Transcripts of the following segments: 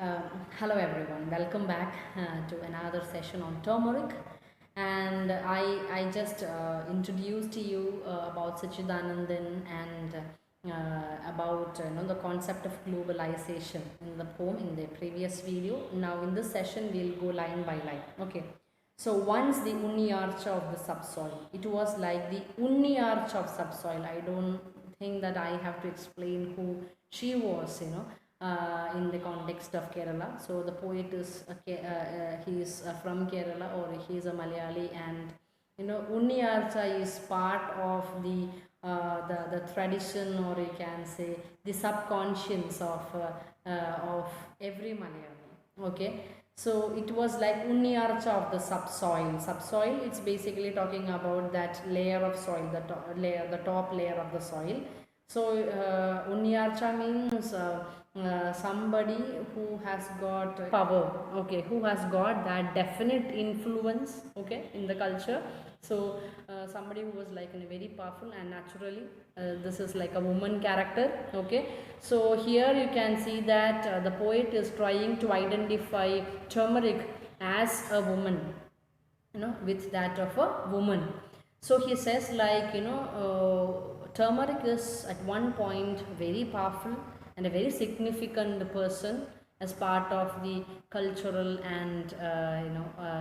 Uh, Hello everyone, welcome back to another session on turmeric. And I just introduced to you about Sachidanandan and about the concept of globalization in the poem in the previous video. Now in this session we'll go line by line. Okay. So once the Unni arch of the subsoil, it was like the Unni arch of subsoil. I don't think that I have to explain who she was, in the context of Kerala. So the poet is he is from Kerala, or he is a Malayali, and Unni archa is part of the tradition, or you can say the subconscious of every Malayali. Okay, so it was like Unni archa of the subsoil. Subsoil, it's basically talking about that layer of soil, the top layer of the soil. So Unyarcha means somebody who has got power, okay, who has got that definite influence, okay, in the culture. So somebody who was like very powerful, and naturally this is like a woman character, okay. So here you can see that the poet is trying to identify turmeric as a woman, with that of a woman. So he says like turmeric is at one point very powerful and a very significant person as part of the cultural and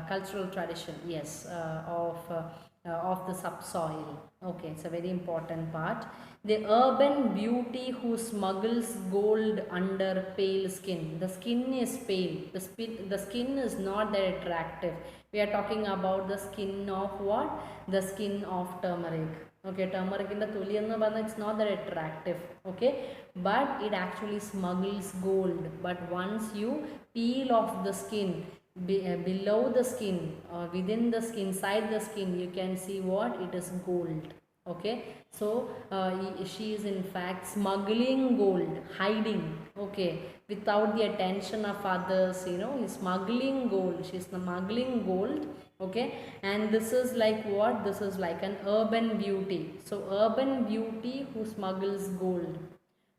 cultural tradition, yes, of the subsoil. Okay, it's a very important part. The urban beauty who smuggles gold under pale skin. The skin is pale. The skin is not that attractive. We are talking about the skin of what? The skin of turmeric. Okay, turmeric in the thuli ennu പറഞ്ഞാൽ it's not that attractive. Okay, but it actually smuggles gold. But once you peel off the skin, below the skin, or within the skin, inside the skin, you can see what? It is gold. Okay, so she is in fact smuggling gold, hiding, okay, without the attention of others, smuggling gold. She's smuggling gold, okay. And this is like what? This is like an urban beauty. So urban beauty who smuggles gold.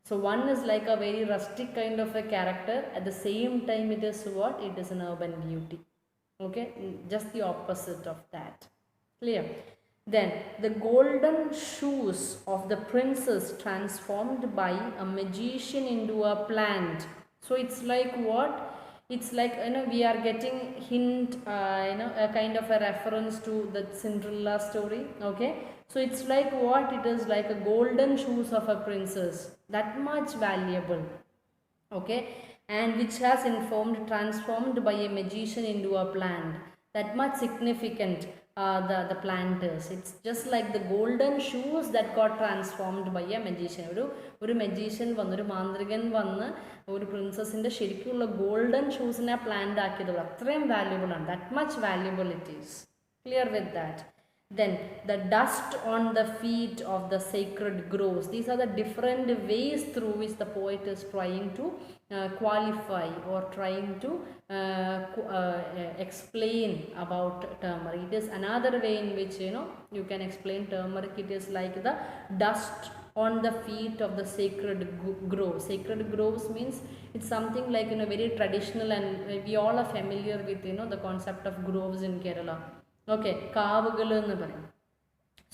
So one is like a very rustic kind of a character, at the same time it is what? It is an urban beauty, okay. Just the opposite of that. Clear? Then the golden shoes of the princess transformed by a magician into a plant. So it's like what? It's like, we are getting hint, a kind of a reference to the Cinderella story. Okay, so it's like what? It is like a golden shoes of a princess, that much valuable, okay, and which has informed transformed by a magician into a plant, that much significant. The plant is, it's just like the golden shoes that got transformed by a magician. ഒരു magician വന്ന്, ഒരു മാന്ത്രികൻ വന്ന് ഒരു പ്രിൻസസിൻ്റെ ശരിക്കുള്ള golden ഷൂസിനെ plant ആക്കിയത് അത്രയും valuable ആണ്, that much valuable it is. Clear with that? Then the dust on the feet of the sacred groves. These are the different ways through which the poet is trying to qualify, or trying to explain about turmeric. It is another way in which you can explain turmeric. It is like the dust on the feet of the sacred groves. Sacred groves means it's something like very traditional, and we all are familiar with the concept of groves in Kerala. Okay, കാവുകൾ എന്ന് പറയും.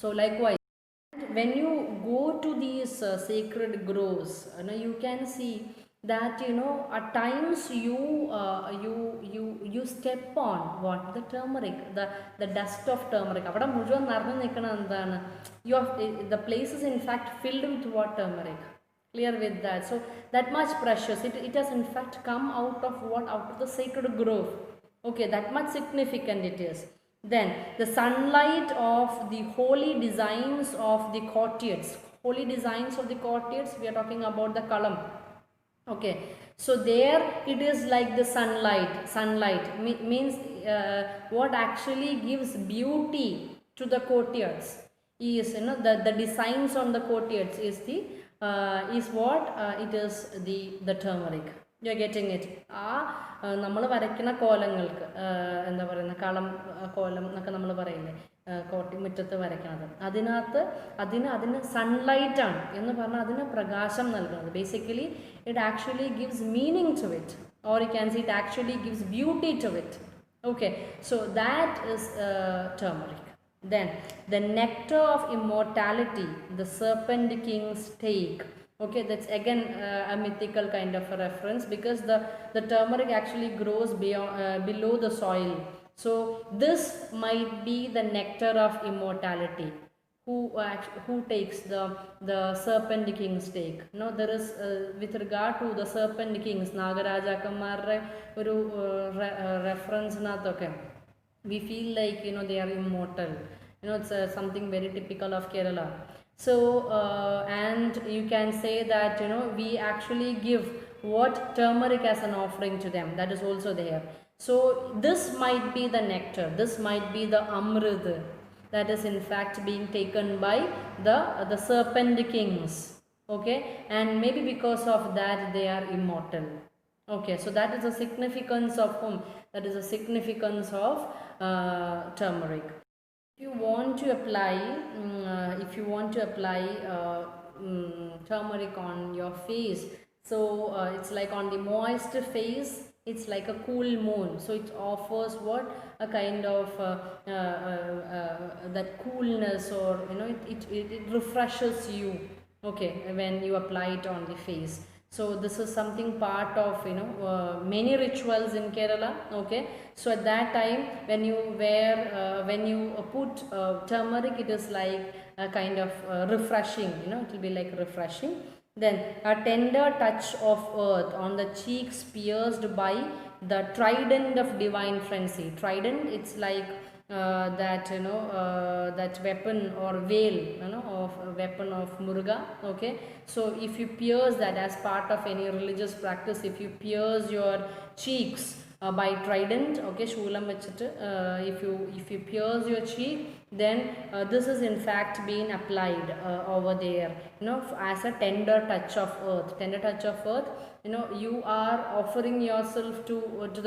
So likewise, when you go to these sacred groves, you can see that at times you step on what? The turmeric, the dust of turmeric. അവിടെ മുഴുവൻ നിറഞ്ഞു നിൽക്കണം എന്താണ്? The place is in fact filled with what? Turmeric. Clear with that? So that much precious. It has in fact come out of what? Out of the sacred grove. Okay, that much significant it is. Then the sunlight of the holy designs of the courtiers. Holy designs of the courtiers, we are talking about the column. Okay, so there it is like the sunlight means what actually gives beauty to the courtiers is the designs on the courtiers is the is what? It is the turmeric. You are getting it. ആ നമ്മൾ വരയ്ക്കുന്ന കോലങ്ങൾക്ക് എന്താ പറയുന്നത്, കളം കോലം എന്നൊക്കെ നമ്മൾ പറയില്ലേ, കോട്ടി മുറ്റത്ത് വരയ്ക്കണത്, അതിനകത്ത് അതിന് സൺലൈറ്റാണ് എന്ന് പറഞ്ഞാൽ അതിന് പ്രകാശം നൽകുന്നത്. Basically it actually gives meaning to it, or you can see it actually gives beauty to it. Okay, so that is turmeric. Then the nectar of immortality, the serpent king's take. Okay, that's again a mythical kind of a reference, because the turmeric actually grows below the soil. So this might be the nectar of immortality. Who takes the serpent king's take? No, there is with regard to the serpent kings, nagarajakammarre oru reference nathokke we feel like, you know, they are immortal. You know, it's something very typical of Kerala. So and you can say that, you know, we actually give what turmeric as an offering to them. That is also there. So this might be the nectar, this might be the amrit that is in fact being taken by the serpent kings. Okay, and maybe because of that they are immortal. Okay, so that is the significance of whom? That is the significance of turmeric. If you want to apply turmeric on your face, so it's like on the moist face, it's like a cool moon, so it offers what, a kind of that coolness, or you know, it refreshes you. Okay, when you apply it on the face. So this is something part of, you know, many rituals in Kerala. Okay, so at that time when you put turmeric, it is like a kind of refreshing, you know, it will be like refreshing. Then a tender touch of earth on the cheeks pierced by the trident of divine frenzy. Trident, it's like that, you know, that weapon or veil, you know, of weapon of Muruga. Okay, so if you pierce that as part of any religious practice, if you pierce your cheeks by trident, okay, shulam vechittu if you pierce your cheek, then this is in fact being applied over there, you know, as a tender touch of earth. Tender touch of earth, you know, you are offering yourself to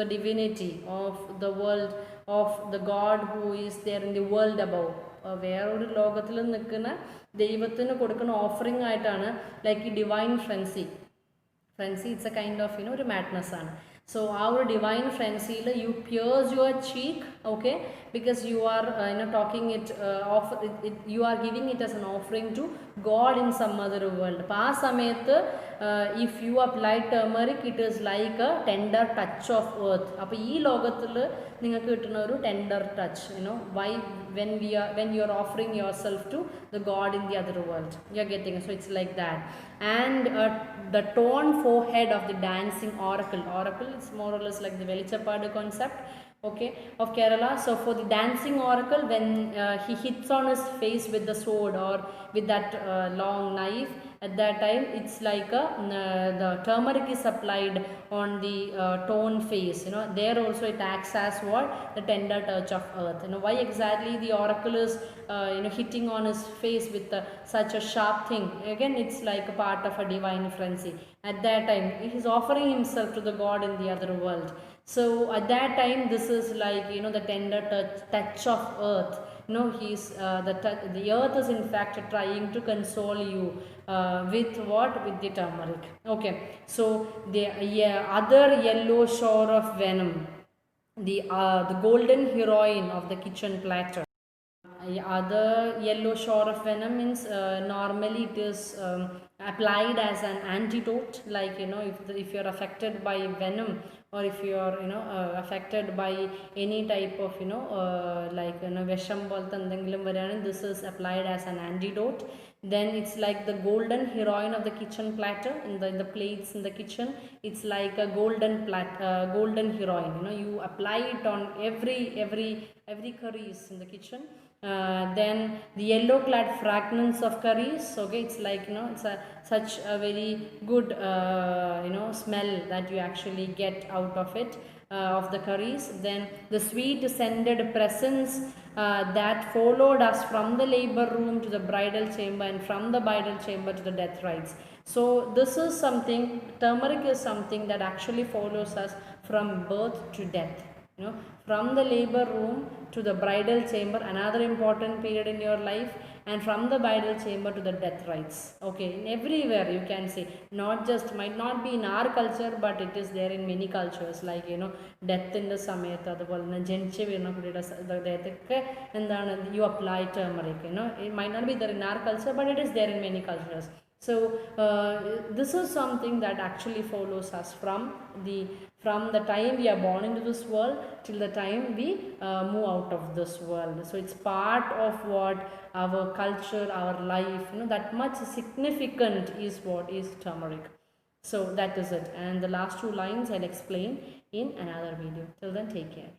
the divinity of the world, of the God who is there in the world above. വേറൊരു ലോകത്തിൽ നിൽക്കുന്ന ദൈവത്തിന് കൊടുക്കുന്ന offering ആയിട്ടാണ് like ഈ divine frenzy. It's a kind of, you know, ഒരു madness ആണ്. So our divine frenzy, you pierce your cheek, okay, because you are you know, talking it you are giving it as an offering to God in some other world. Pa samayathu if you apply turmeric, it is like a tender touch of earth. Appo ee logathil ningalku kittuna oru tender touch, you know, why, when you are offering yourself to the God in the other world, you are getting. So it's like that. And the torn forehead of the dancing oracle, it's more or less like the Velichapadu concept, okay, of Kerala. So for the dancing oracle, when he hits on his face with the sword or with that long knife, at that time it's like the turmeric is applied on the torn face, you know, there also it acts as what, the tender touch of earth. You know, why exactly the oracle is you know, hitting on his face with such a sharp thing? Again, it's like a part of a divine frenzy. At that time he is offering himself to the God in the other world. So at that time this is like, you know, the tender touch of earth. You know, he's the earth is in fact trying to console you with what, with the turmeric. Okay, so the other yellow shore of venom, the golden heroine of the kitchen platter. Other yellow shore of venom means normally it is applied as an antidote, like, you know, if you are affected by venom, or if you are, you know, affected by any type of, you know, like, you know, vesham polte endengilum varane, this is applied as an antidote. Then it's like the golden heroine of the kitchen platter, in the plates in the kitchen, it's like a golden heroine, you know, you apply it on every curries in the kitchen. Then the yellow clad fragrance of curries, okay, it's like, you know, it's such a very good you know, smell that you actually get out of it, of the curries. Then the sweet scented presence that followed us from the labor room to the bridal chamber, and from the bridal chamber to the death rites. So this is something, turmeric is something that actually follows us from birth to death. You know, from the labor room to the bridal chamber, another important period in your life, and from the bridal chamber to the death rites. Okay, in everywhere you can see, not just, might not be in our culture, but it is there in many cultures, like ഡെത്തിൻ്റെ സമയത്ത് അതുപോലെ തന്നെ ജനിച്ച് വീണ കുട്ടിയുടെ ദേഹത്തൊക്കെ എന്താണ് you apply turmeric. It may not be there in our culture, but it is there in many cultures. So this is something that actually follows us from the time we are born into this world till the time we move out of this world. So it's part of what our culture, our life, that much significant is what is turmeric. So that is it, and the last two lines I'll explain in another video. Till then, take care.